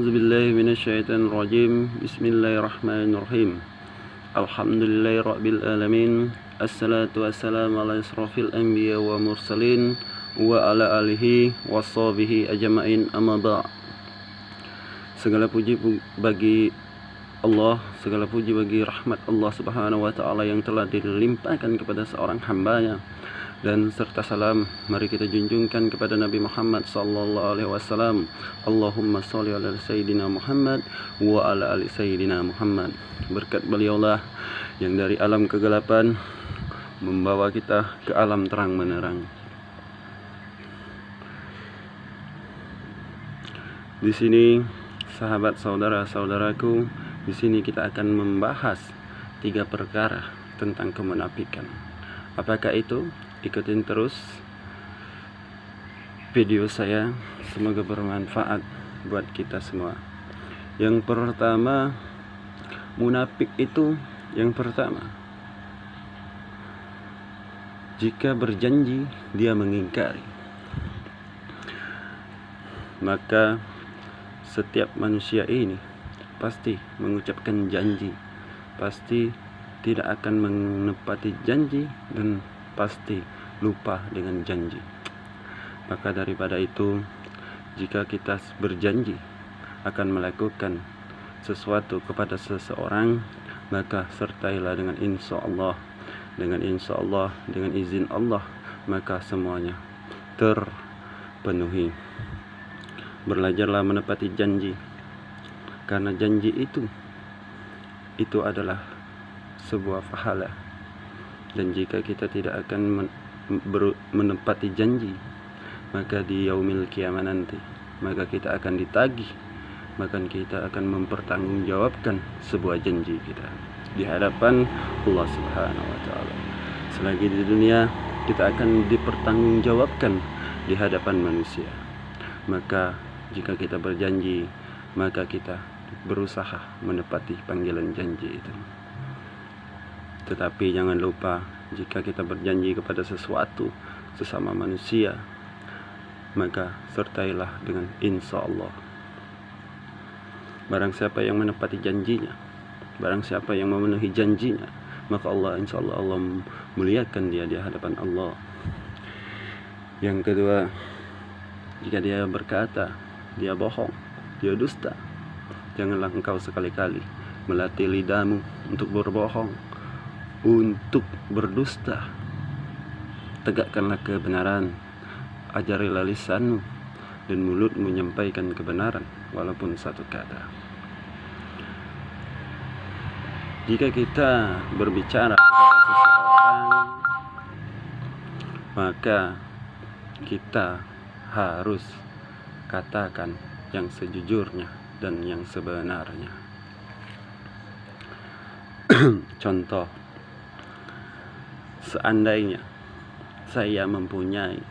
A'udzu billahi minasyaitonir rajim. Bismillahirrahmanirrahim. Alhamdulillahirabbil alamin. Assalatu wassalamu ala asrofil anbiya wa mursalin wa ala alihi washabihi ajmain, amma ba'. Segala puji bagi Allah, segala puji bagi rahmat Allah Subhanahu wa taala yang telah dilimpahkan kepada seorang hambanya, dan serta salam mari kita junjungkan kepada Nabi Muhammad sallallahu alaihi wasallam. Allahumma sholli ala sayyidina Muhammad wa ala ali sayyidina Muhammad. Berkat beliaulah yang dari alam kegelapan membawa kita ke alam terang menerang. Di sini sahabat saudara-saudaraku, di sini kita akan membahas 3 perkara tentang kemunafikan. Apakah itu? Ikutin terus video saya, semoga bermanfaat buat kita semua. Yang pertama, munafik itu yang pertama, jika berjanji dia mengingkari. Maka setiap manusia ini pasti mengucapkan janji, pasti tidak akan menepati janji, dan pasti lupa dengan janji. Maka daripada itu, jika kita berjanji akan melakukan sesuatu kepada seseorang, maka sertailah dengan insya Allah. Dengan insya Allah, dengan izin Allah, maka semuanya terpenuhi. Belajarlah menepati janji, karena janji itu adalah sebuah pahala. Dan jika kita tidak akan menepati janji, maka di yaumil kiamah nanti, maka kita akan ditagih, maka kita akan mempertanggungjawabkan sebuah janji kita di hadapan Allah Subhanahu wa taala. Selagi di dunia, kita akan dipertanggungjawabkan di hadapan manusia. Maka jika kita berjanji, maka kita berusaha menepati panggilan janji itu. Tetapi jangan lupa, jika kita berjanji kepada sesuatu sesama manusia, maka sertailah dengan insya Allah. Barang siapa yang menepati janjinya, barang siapa yang memenuhi janjinya, maka Allah, insya Allah, Allah muliakan dia di hadapan Allah. Yang kedua, jika dia berkata dia bohong, dia dusta, janganlah engkau sekali-kali melatih lidahmu untuk berbohong, untuk berdusta. Tegakkanlah kebenaran, ajarilah lisanmu dan mulutmu menyampaikan kebenaran walaupun satu kata. Jika kita berbicara kepada seseorang, maka kita harus katakan yang sejujurnya dan yang sebenarnya. Contoh, seandainya saya mempunyai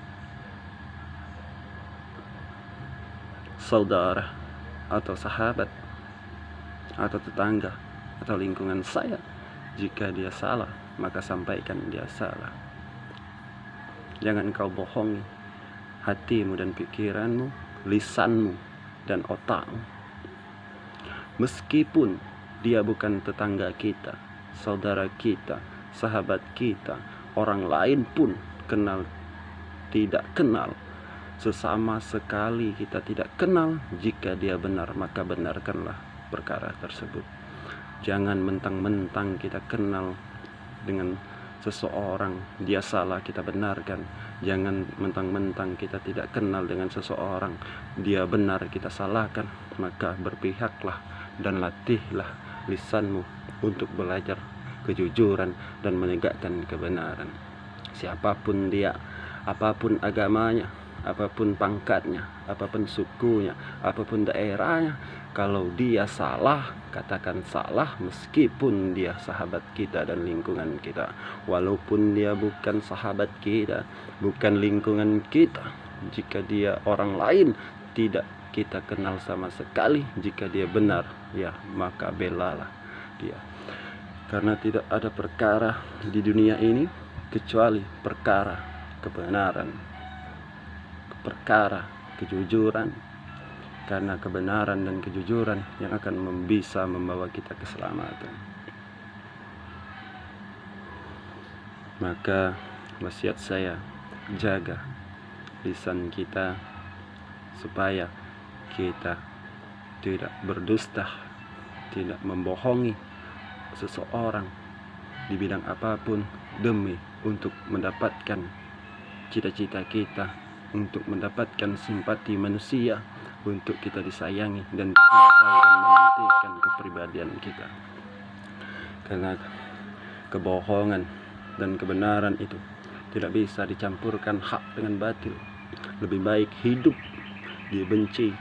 saudara atau sahabat atau tetangga atau lingkungan saya, jika dia salah, maka sampaikan dia salah. Jangan kau bohongi hatimu dan pikiranmu, lisanmu dan otakmu. Meskipun dia bukan tetangga kita, saudara kita, sahabat kita, orang lain pun kenal tidak kenal, sesama sekali kita tidak kenal, jika dia benar maka benarkanlah perkara tersebut. Jangan mentang-mentang kita kenal dengan seseorang, dia salah kita benarkan. Jangan mentang-mentang kita tidak kenal dengan seseorang, dia benar kita salahkan. Maka berpihaklah dan latihlah lisanmu untuk belajar kejujuran dan menegakkan kebenaran. Siapapun dia, apapun agamanya, apapun pangkatnya, apapun sukunya, apapun daerahnya, kalau dia salah, katakan salah, meskipun dia sahabat kita dan lingkungan kita. Walaupun dia bukan sahabat kita, bukan lingkungan kita, jika dia orang lain tidak kita kenal sama sekali, jika dia benar, ya maka belalah dia. Karena tidak ada perkara di dunia ini kecuali perkara kebenaran, perkara kejujuran, karena kebenaran dan kejujuran yang akan bisa membawa kita keselamatan. Maka wasiat saya, jaga lisan kita supaya kita tidak berdusta, tidak membohongi seseorang di bidang apapun demi untuk mendapatkan cita-cita kita, untuk mendapatkan simpati manusia, untuk kita disayangi dan dicintai dan mementingkan kepribadian kita. Karena kebohongan dan kebenaran itu tidak bisa dicampurkan hak dengan batil. Lebih baik hidup dibenci,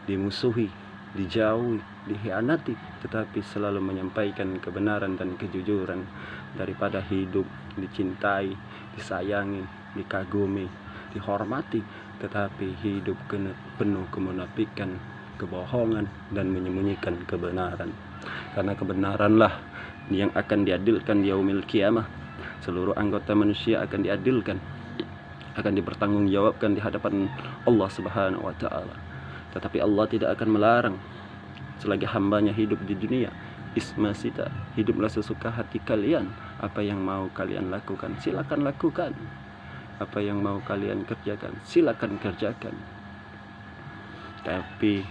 dimusuhi, dijauhi, dikhianati, tetapi selalu menyampaikan kebenaran dan kejujuran daripada hidup dicintai, disayangi, dikagumi, dihormati, tetapi hidup penuh kemunafikan, kebohongan, dan menyembunyikan kebenaran. Karena kebenaranlah yang akan diadilkan di yaumil qiyamah. Seluruh anggota manusia akan diadilkan, akan dipertanggungjawabkan di hadapan Allah Subhanahu wa Ta'ala. Tetapi Allah tidak akan melarang selagi hambanya hidup di dunia. Ismasita, hiduplah sesuka hati kalian. Apa yang mau kalian lakukan, silakan lakukan. Apa yang mau kalian kerjakan, silakan kerjakan. Tapi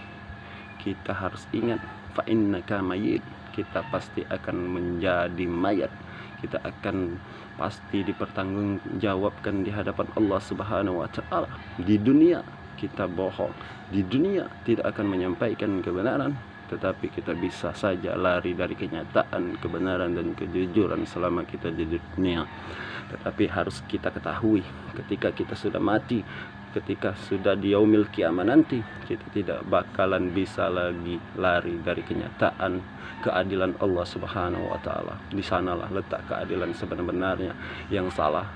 kita harus ingat, fa innaka mayyit, kita pasti akan menjadi mayat. Kita akan pasti dipertanggungjawabkan di hadapan Allah Subhanahu wa Ta'ala. Di dunia kita bohong, di dunia tidak akan menyampaikan kebenaran, tetapi kita bisa saja lari dari kenyataan kebenaran dan kejujuran selama kita di dunia. Tetapi harus kita ketahui, ketika kita sudah mati, ketika sudah di yaumil qiyamah nanti, kita tidak bakalan bisa lagi lari dari kenyataan keadilan Allah Subhanahu wa Ta'ala. Di sanalah letak keadilan sebenarnya. Yang salah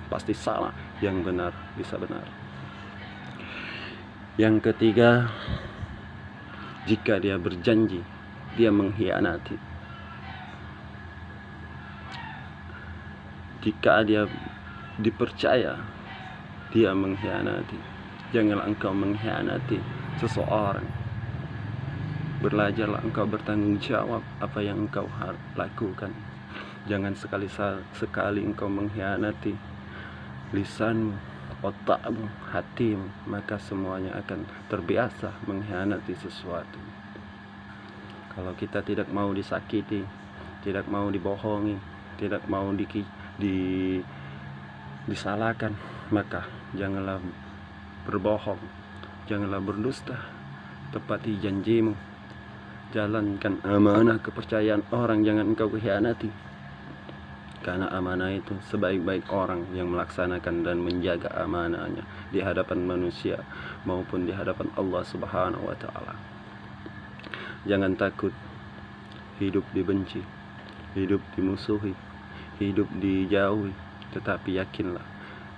pasti salah, yang benar bisa benar. Yang ketiga, jika dia berjanji, dia mengkhianati. Jika dia dipercaya, dia mengkhianati. Janganlah engkau mengkhianati seseorang. Belajarlah engkau bertanggung jawab apa yang engkau lakukan. Jangan sekali-sekali engkau mengkhianati lisanmu, otakmu, hatimu, maka semuanya akan terbiasa mengkhianati sesuatu. Kalau kita tidak mau disakiti, tidak mau dibohongi, tidak mau disalahkan, maka janganlah berbohong, janganlah berdusta, tepati janjimu, jalankan amanah kepercayaan orang, jangan engkau khianati. Karena amanah itu sebaik-baik orang yang melaksanakan dan menjaga amanahnya di hadapan manusia maupun di hadapan Allah Subhanahu wa Ta'ala. Jangan takut hidup dibenci, hidup dimusuhi, hidup dijauhi, tetapi yakinlah,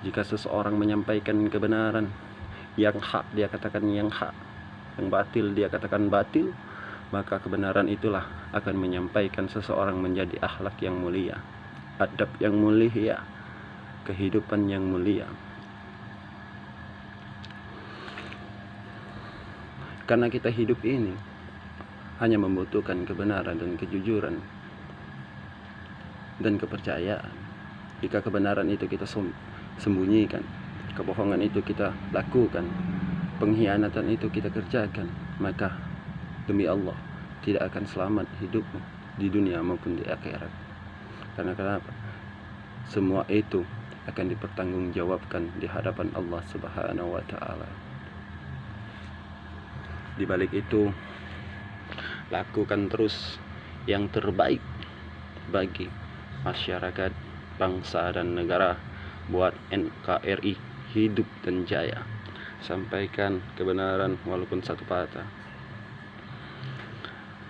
jika seseorang menyampaikan kebenaran, yang hak dia katakan yang hak, yang batil dia katakan batil, maka kebenaran itulah akan menyampaikan seseorang menjadi akhlak yang mulia, adab yang mulia, kehidupan yang mulia. Karena kita hidup ini hanya membutuhkan kebenaran dan kejujuran dan kepercayaan. Jika kebenaran itu kita sembunyikan, kebohongan itu kita lakukan, pengkhianatan itu kita kerjakan, maka demi Allah tidak akan selamat hidupmu di dunia maupun di akhirat. Karena kenapa? Semua itu akan dipertanggungjawabkan di hadapan Allah Subhanahu wa Ta'ala. Di balik itu, lakukan terus yang terbaik bagi masyarakat, bangsa dan negara. Buat NKRI hidup dan jaya. Sampaikan kebenaran walaupun satu patah.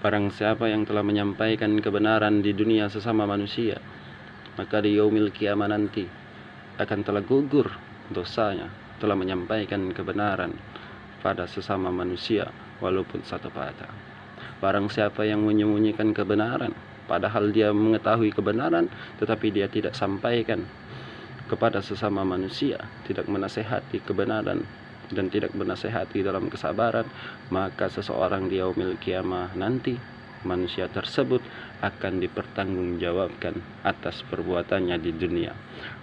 Barang siapa yang telah menyampaikan kebenaran di dunia sesama manusia, maka di yaumil qiyamah nanti akan telah gugur dosanya, telah menyampaikan kebenaran pada sesama manusia walaupun satu patah. Barang siapa yang menyembunyikan kebenaran, padahal dia mengetahui kebenaran, tetapi dia tidak sampaikan kepada sesama manusia, tidak menasehati kebenaran dan tidak bernasihati dalam kesabaran, maka seseorang di yaumil kiamah nanti, manusia tersebut akan dipertanggungjawabkan atas perbuatannya di dunia.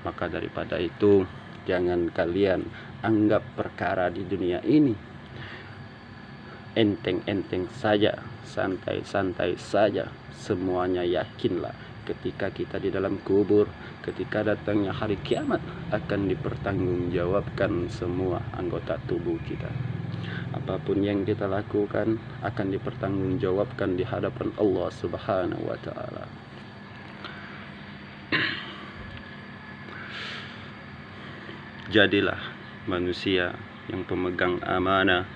Maka daripada itu, jangan kalian anggap perkara di dunia ini enteng-enteng saja, santai-santai saja. Semuanya yakinlah ketika kita di dalam kubur, ketika datangnya hari kiamat, akan dipertanggungjawabkan semua anggota tubuh kita. Apapun yang kita lakukan akan dipertanggungjawabkan di hadapan Allah Subhanahu wa Ta'ala. Jadilah manusia yang pemegang amanah,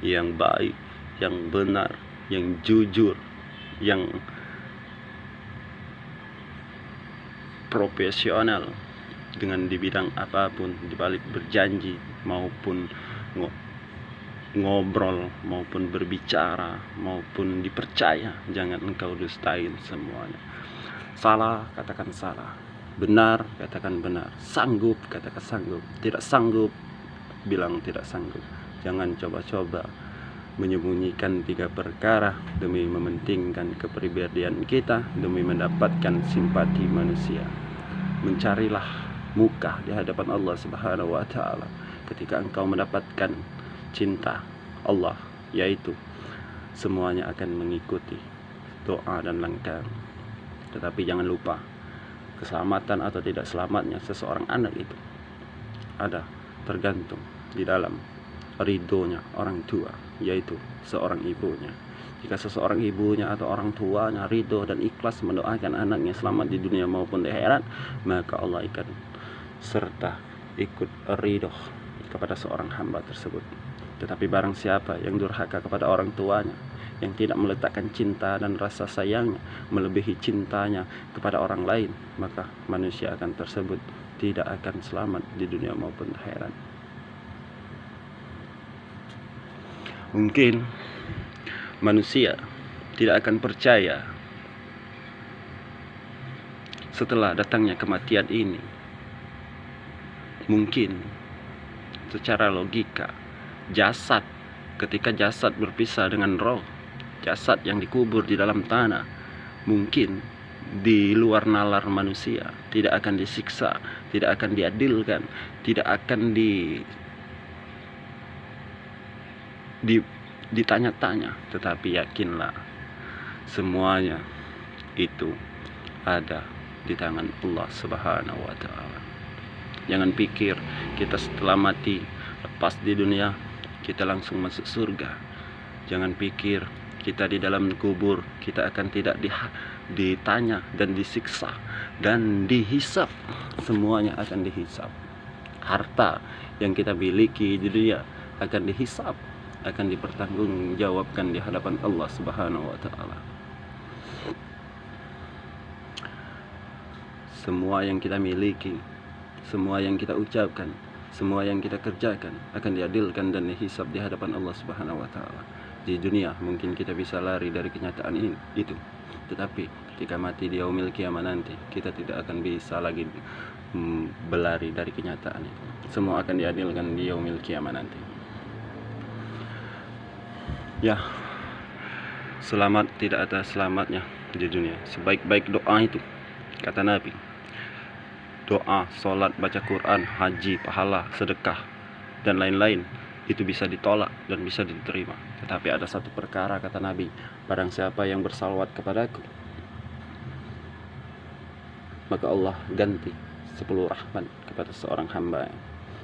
yang baik, yang benar, yang jujur, yang profesional dengan di bidang apapun, di balik berjanji maupun ngobrol maupun berbicara maupun dipercaya. Jangan engkau dustain semuanya. Salah, katakan salah. Benar, katakan benar. Sanggup, katakan sanggup. Tidak sanggup, bilang tidak sanggup. Jangan coba-coba menyembunyikan 3 perkara demi mementingkan kepribadian kita, demi mendapatkan simpati manusia. Mencarilah muka di hadapan Allah Subhanahu wa Ta'ala ketika engkau mendapatkan cinta Allah, yaitu semuanya akan mengikuti doa dan langkah. Tetapi jangan lupa, keselamatan atau tidak selamatnya seseorang anak itu ada tergantung di dalam ridhonya orang tua, yaitu seorang ibunya. Jika seseorang ibunya atau orang tuanya ridho dan ikhlas mendoakan anaknya selamat di dunia maupun di akhirat, maka Allah akan serta ikut ridho kepada seorang hamba tersebut. Tetapi barang siapa yang durhaka kepada orang tuanya, yang tidak meletakkan cinta dan rasa sayangnya melebihi cintanya kepada orang lain, maka manusia akan tersebut tidak akan selamat di dunia maupun di akhirat. Mungkin manusia tidak akan percaya setelah datangnya kematian ini. Mungkin secara logika, jasad, ketika jasad berpisah dengan roh, jasad yang dikubur di dalam tanah, mungkin di luar nalar manusia tidak akan disiksa, tidak akan diadilkan, tidak akan ditanya-tanya. Tetapi yakinlah, semuanya itu ada di tangan Allah Subhanahu wa Ta'ala. Jangan pikir kita setelah mati, lepas di dunia, kita langsung masuk surga. Jangan pikir kita di dalam kubur kita akan tidak ditanya dan disiksa dan dihisap. Semuanya akan dihisap. Harta yang kita miliki di dunia akan dihisap, akan dipertanggungjawabkan di hadapan Allah Subhanahu wa Ta'ala. Semua yang kita miliki, semua yang kita ucapkan, semua yang kita kerjakan akan diadilkan dan dihisap di hadapan Allah Subhanahu wa Ta'ala. Di dunia mungkin kita bisa lari dari kenyataan itu, tetapi ketika mati di yaumil kiamah nanti, kita tidak akan bisa lagi berlari dari kenyataan itu. Semua akan diadilkan di yaumil kiamah nanti. Ya, selamat tidak ada selamatnya di dunia. Sebaik-baik doa itu, kata Nabi, doa, sholat, baca Quran, haji, pahala, sedekah, dan lain-lain, itu bisa ditolak dan bisa diterima. Tetapi ada satu perkara, kata Nabi, barang siapa yang bersalawat kepadaku, maka Allah ganti 10 rahmat kepada seorang hamba.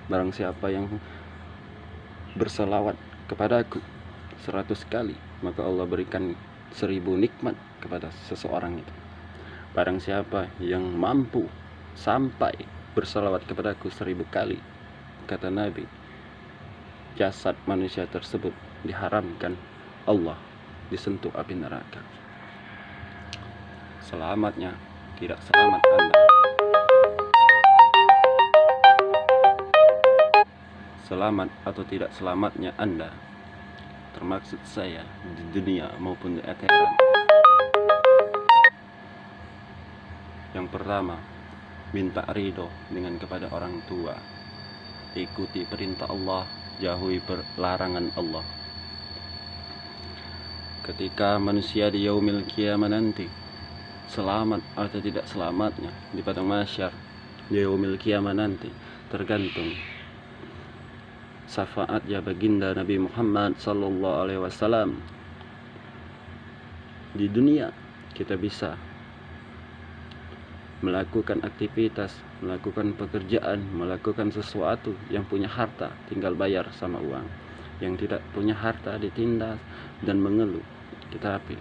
Barang siapa yang bersalawat kepadaku 100 kali, maka Allah berikan 1000 nikmat kepada seseorang itu. Barang siapa yang mampu sampai bersalawat kepadaku 1000 kali, kata Nabi, jasad manusia tersebut diharamkan Allah disentuh api neraka. Selamatnya tidak selamat Anda. Selamat atau tidak selamatnya Anda, termaksud saya, di dunia maupun di akhirat. Yang pertama, minta ridho dengan kepada orang tua. Ikuti perintah Allah, jauhi larangan Allah. Ketika manusia di yaumil qiyamah nanti, selamat atau tidak selamatnya di padang mahsyar di yaumil qiyamah nanti tergantung syafaatnya baginda Nabi Muhammad sallallahu alaihi wasallam. Di dunia kita bisa melakukan aktivitas, melakukan pekerjaan, melakukan sesuatu. Yang punya harta tinggal bayar sama uang, yang tidak punya harta ditindas dan mengeluh. Tetapi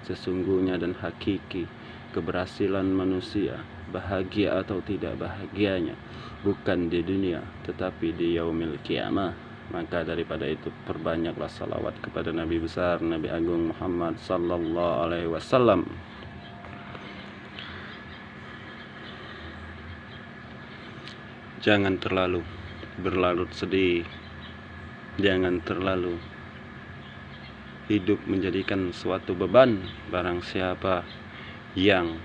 sesungguhnya dan hakiki keberhasilan manusia, bahagia atau tidak bahagianya, bukan di dunia tetapi di yaumil qiyamah. Maka daripada itu perbanyaklah salawat kepada Nabi besar, Nabi Agung Muhammad sallallahu alaihi wasallam. Jangan terlalu berlarut sedih, jangan terlalu hidup menjadikan suatu beban. Barang siapa yang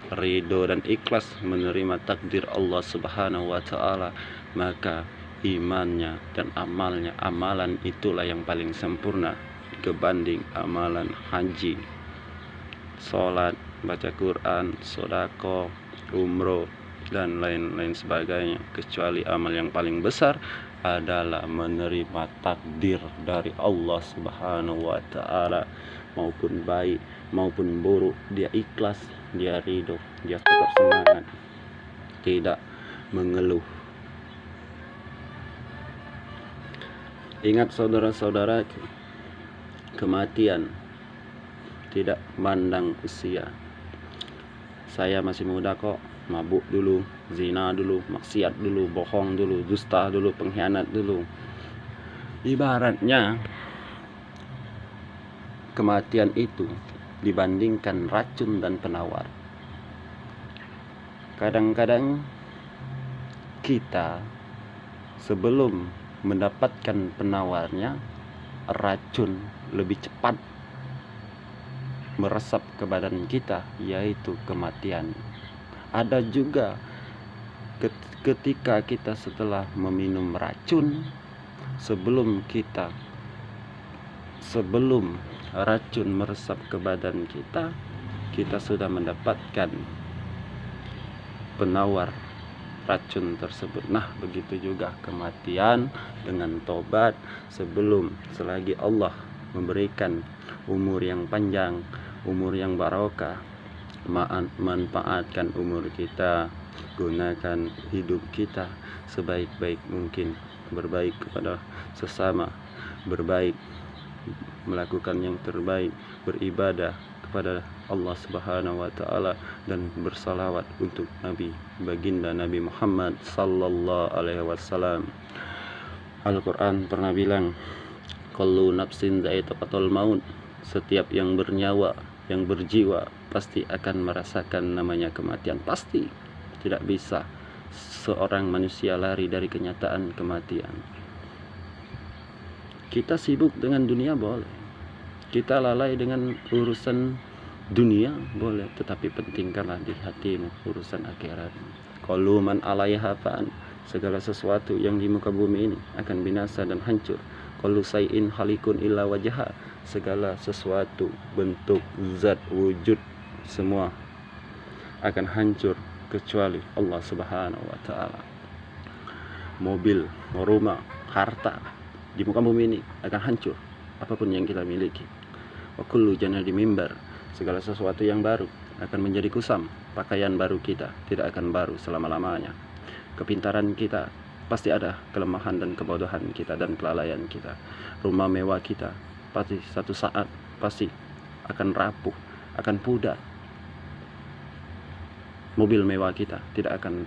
ridho dan ikhlas menerima takdir Allah Subhanahu wa ta'ala, maka imannya dan amalan itulah yang paling sempurna kebanding amalan haji, sholat, baca Quran, sodako, umroh, dan lain-lain sebagainya. Kecuali amal yang paling besar adalah menerima takdir dari Allah Subhanahu wa ta'ala, maupun baik maupun buruk. Dia ikhlas, dia ridho, dia tetap semangat, tidak mengeluh. Ingat saudara-saudaraku, kematian tidak mandang usia. Saya masih muda kok, mabuk dulu, zina dulu, maksiat dulu, bohong dulu, dusta dulu, pengkhianat dulu. Ibaratnya kematian itu dibandingkan racun dan penawar. Kadang-kadang kita sebelum mendapatkan penawarnya, racun lebih cepat meresap ke badan kita, yaitu kematian. Ada juga ketika kita setelah meminum racun, sebelum racun meresap ke badan kita, kita sudah mendapatkan penawar racun tersebut. Nah, begitu juga kematian dengan tobat selagi Allah memberikan umur yang panjang, umur yang barokah. Manfaatkan umur kita, gunakan hidup kita sebaik-baik mungkin, berbaik kepada sesama, berbaik, melakukan yang terbaik, beribadah kepada Allah Subhanahu wa ta'ala, dan bersalawat untuk Nabi baginda Nabi Muhammad sallallahu alaihi wasallam. Al-Quran pernah bilang, kullu nafsin dha'iqatul maut, setiap yang bernyawa, yang berjiwa pasti akan merasakan namanya kematian. Pasti, tidak bisa seorang manusia lari dari kenyataan kematian. Kita sibuk dengan dunia boleh, kita lalai dengan urusan dunia boleh, tetapi pentingkanlah di hatimu urusan akhirat. Qalu man 'alaiha fan, segala sesuatu yang di muka bumi ini akan binasa dan hancur. Qalu say'in halikun illa wajha, segala sesuatu, bentuk, zat, wujud, semua akan hancur kecuali Allah Subhanahu wa ta'ala. Mobil, rumah, harta di muka bumi ini akan hancur, apapun yang kita miliki. Wa kullu janadi mimbar, segala sesuatu yang baru akan menjadi kusam. Pakaian baru kita tidak akan baru selama-lamanya. Kepintaran kita pasti ada kelemahan dan kebodohan kita dan kelalaian kita. Rumah mewah kita pasti satu saat pasti akan rapuh, akan pudar. Mobil mewah kita tidak akan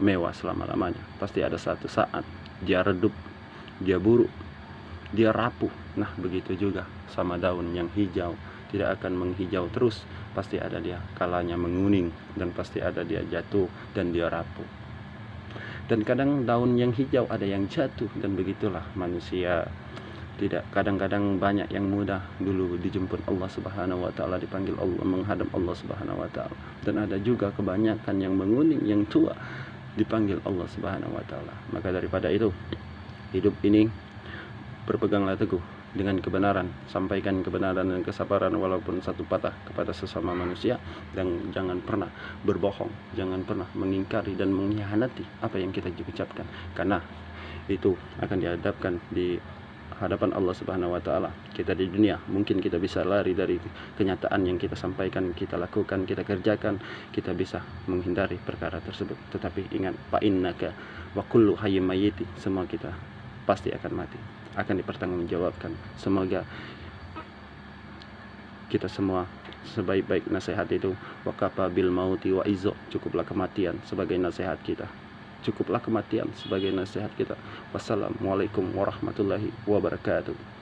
mewah selama-lamanya. Pasti ada satu saat dia redup, dia buruk, dia rapuh. Nah, begitu juga sama daun yang hijau, tidak akan menghijau terus. Pasti ada dia kalanya menguning, dan pasti ada dia jatuh dan dia rapuh. Dan kadang daun yang hijau ada yang jatuh, dan begitulah manusia. Tidak, kadang-kadang banyak yang muda dulu dijemput Allah Subhanahu wa ta'ala, dipanggil Allah, menghadap Allah Subhanahu wa ta'ala. Dan ada juga kebanyakan yang menguning, yang tua, dipanggil Allah Subhanahu wa ta'ala. Maka daripada itu, hidup ini berpeganglah teguh dengan kebenaran, sampaikan kebenaran dan kesabaran walaupun satu patah kepada sesama manusia, dan jangan pernah berbohong, jangan pernah mengingkari dan mengkhianati apa yang kita ucapkan, karena itu akan dihadapkan di hadapan Allah Subhanahu wa taala. Kita di dunia mungkin kita bisa lari dari kenyataan yang kita sampaikan, kita lakukan, kita kerjakan, kita bisa menghindari perkara tersebut. Tetapi ingat, fa innaka wa kullu hayyin mayyit, semua kita pasti akan mati, akan dipertanggungjawabkan. Semoga kita semua, sebaik-baik nasihat itu, waqafa bil mauti wa izo, cukuplah kematian sebagai nasihat kita. Cukuplah kematian sebagai nasihat kita. Wassalamualaikum warahmatullahi wabarakatuh.